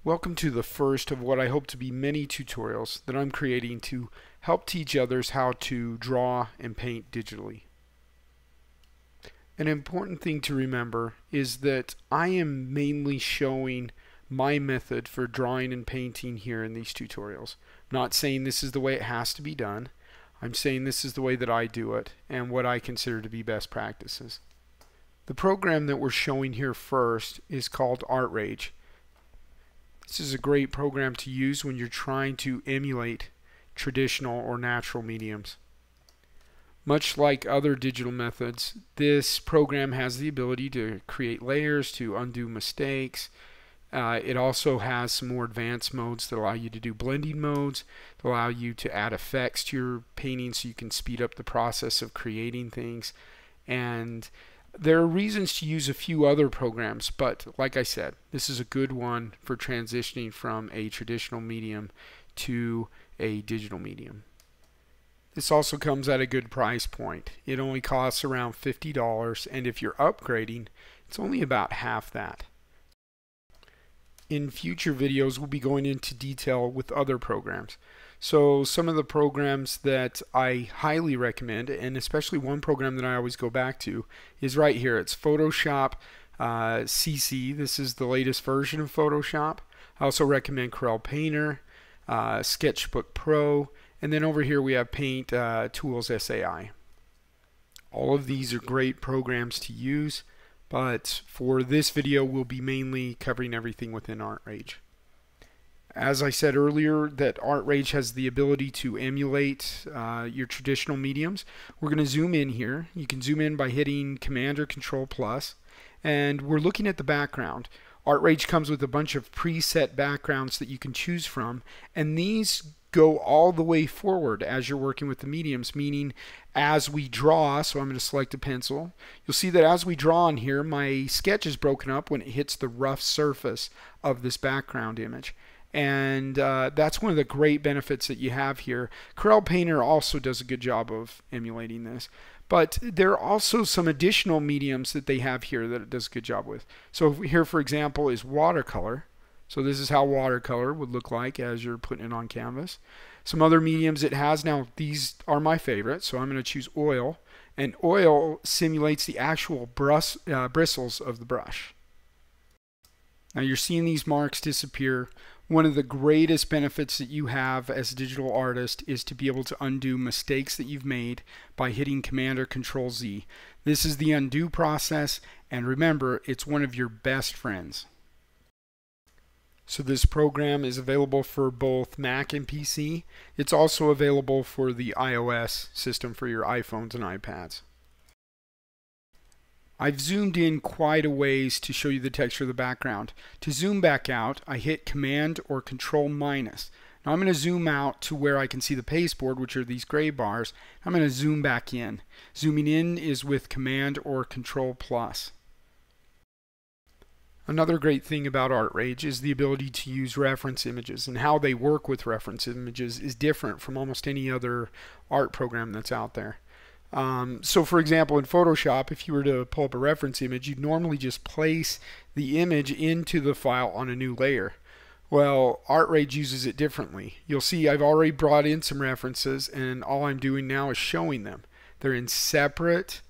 Welcome to the first of what I hope to be many tutorials that I'm creating to help teach others how to draw and paint digitally. An important thing to remember is that I am mainly showing my method for drawing and painting here in these tutorials. I'm not saying this is the way it has to be done. I'm saying this is the way that I do it and what I consider to be best practices. The program that we're showing here first is called ArtRage. This is a great program to use when you're trying to emulate traditional or natural mediums. Much like other digital methods, this program has the ability to create layers, to undo mistakes. It also has some more advanced modes that allow you to do blending modes, that allow you to add effects to your painting so you can speed up the process of creating things. And there are reasons to use a few other programs, but like I said, this is a good one for transitioning from a traditional medium to a digital medium. This also comes at a good price point. It only costs around $50, and if you're upgrading, it's only about half that. In future videos, we'll be going into detail with other programs. So some of the programs that I highly recommend, and especially one program that I always go back to, is right here. It's Photoshop CC. This is the latest version of Photoshop. I also recommend Corel Painter, Sketchbook Pro, and then over here we have Paint Tools SAI. All of these are great programs to use, but for this video we'll be mainly covering everything within ArtRage. As I said earlier, that ArtRage has the ability to emulate your traditional mediums. We're going to zoom in here. You can zoom in by hitting Command or Control plus, and we're looking at the background. ArtRage comes with a bunch of preset backgrounds that you can choose from, and these go all the way forward as you're working with the mediums, meaning as we draw, so I'm going to select a pencil, you'll see that as we draw on here, my sketch is broken up when it hits the rough surface of this background image. And that's one of the great benefits that you have here. Corel Painter also does a good job of emulating this. But there are also some additional mediums that they have here that it does a good job with. So here, for example, is watercolor. So this is how watercolor would look like as you're putting it on canvas. Some other mediums it has, now these are my favorite, so I'm going to choose oil. And oil simulates the actual bristles of the brush. Now you're seeing these marks disappear. One of the greatest benefits that you have as a digital artist is to be able to undo mistakes that you've made by hitting Command or Control Z. This is the undo process, and remember, it's one of your best friends. So this program is available for both Mac and PC. It's also available for the iOS system for your iPhones and iPads. I've zoomed in quite a ways to show you the texture of the background. To zoom back out, I hit Command or Control minus. Now I'm going to zoom out to where I can see the pasteboard, which are these gray bars. I'm going to zoom back in. Zooming in is with Command or Control plus. Another great thing about ArtRage is the ability to use reference images, and how they work with reference images is different from almost any other art program that's out there. So for example, in Photoshop, if you were to pull up a reference image, you'd normally just place the image into the file on a new layer. Well, ArtRage uses it differently. You'll see I've already brought in some references, and all I'm doing now is showing them. They're in separate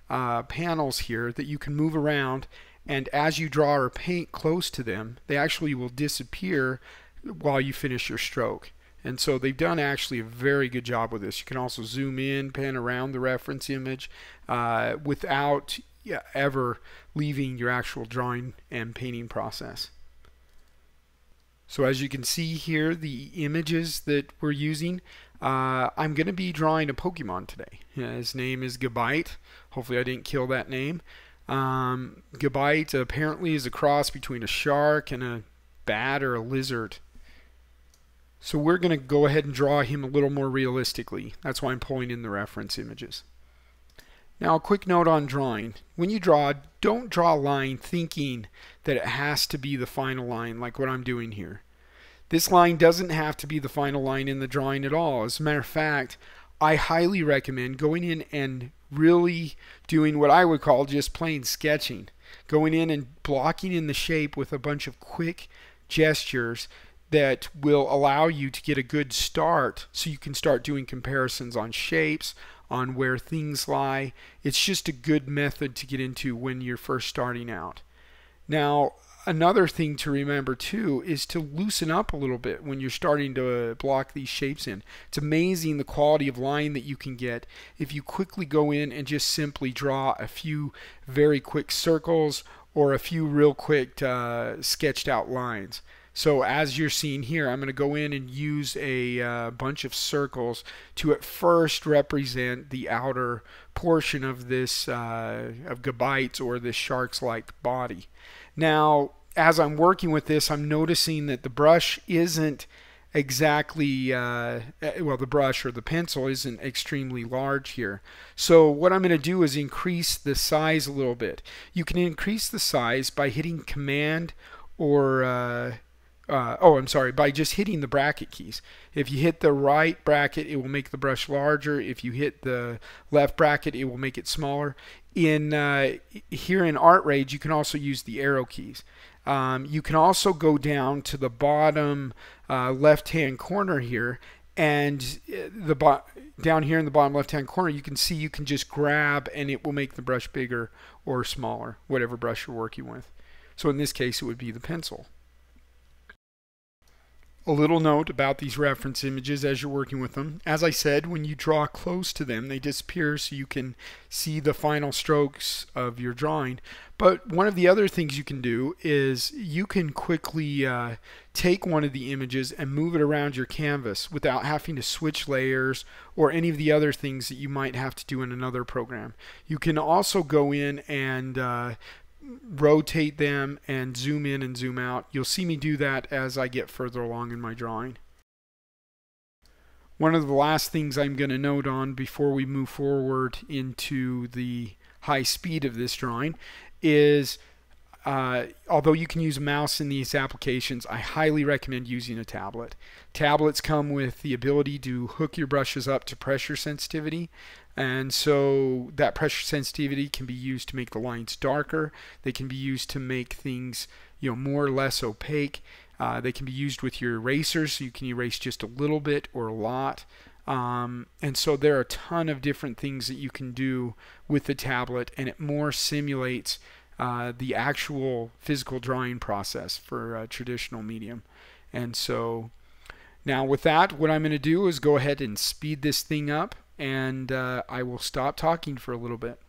panels here that you can move around, and as you draw or paint close to them, they actually will disappear while you finish your stroke. And so they've done actually a very good job with this. You can also zoom in, pan around the reference image without ever leaving your actual drawing and painting process. So as you can see here, the images that we're using, I'm going to be drawing a Pokemon today. His name is Gabite. Hopefully I didn't kill that name. Gabite apparently is a cross between a shark and a bat or a lizard. So we're going to go ahead and draw him a little more realistically. That's why I'm pulling in the reference images. Now a quick note on drawing. When you draw, don't draw a line thinking that it has to be the final line like what I'm doing here. This line doesn't have to be the final line in the drawing at all. As a matter of fact, I highly recommend going in and really doing what I would call just plain sketching. Going in and blocking in the shape with a bunch of quick gestures that will allow you to get a good start so you can start doing comparisons on shapes, on where things lie. It's just a good method to get into when you're first starting out. Now, another thing to remember too is to loosen up a little bit when you're starting to block these shapes in. It's amazing the quality of line that you can get if you quickly go in and just simply draw a few very quick circles or a few real quick sketched out lines. So as you're seeing here, I'm going to go in and use a bunch of circles to at first represent the outer portion of this of Gabites, or this shark's-like body. Now, as I'm working with this, I'm noticing that the brush isn't exactly, well, the brush or the pencil isn't extremely large here. So what I'm going to do is increase the size a little bit. You can increase the size by hitting Command or by just hitting the bracket keys. If you hit the right bracket, it will make the brush larger. If you hit the left bracket, it will make it smaller. Here in ArtRage, you can also use the arrow keys. You can also go down to the bottom left-hand corner here, and down here in the bottom left-hand corner, you can see you can just grab, and it will make the brush bigger or smaller, whatever brush you're working with. So in this case, it would be the pencil. A little note about these reference images as you're working with them. As I said, when you draw close to them, they disappear so you can see the final strokes of your drawing. But one of the other things you can do is you can quickly take one of the images and move it around your canvas without having to switch layers or any of the other things that you might have to do in another program. You can also go in and rotate them and zoom in and zoom out. You'll see me do that as I get further along in my drawing. One of the last things I'm going to note on before we move forward into the high speed of this drawing is although you can use a mouse in these applications, I highly recommend using a tablet. Tablets come with the ability to hook your brushes up to pressure sensitivity, and so that pressure sensitivity can be used to make the lines darker. They can be used to make things, more or less opaque. They can be used with your erasers, so you can erase just a little bit or a lot. And so there are a ton of different things that you can do with the tablet, and it more simulates the actual physical drawing process for a traditional medium. And so now with that, what I'm going to do is go ahead and speed this thing up, and I will stop talking for a little bit.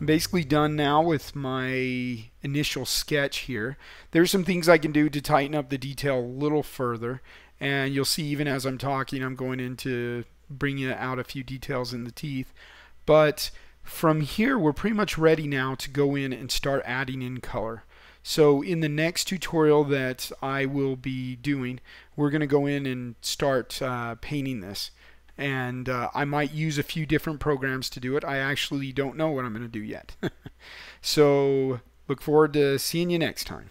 I'm basically done now with my initial sketch here. There's some things I can do to tighten up the detail a little further, and you'll see even as I'm talking I'm going into bringing out a few details in the teeth. But from here we're pretty much ready now to go in and start adding in color. So in the next tutorial that I will be doing, we're going to go in and start painting this. And I might use a few different programs to do it. I actually don't know what I'm going to do yet. So look forward to seeing you next time.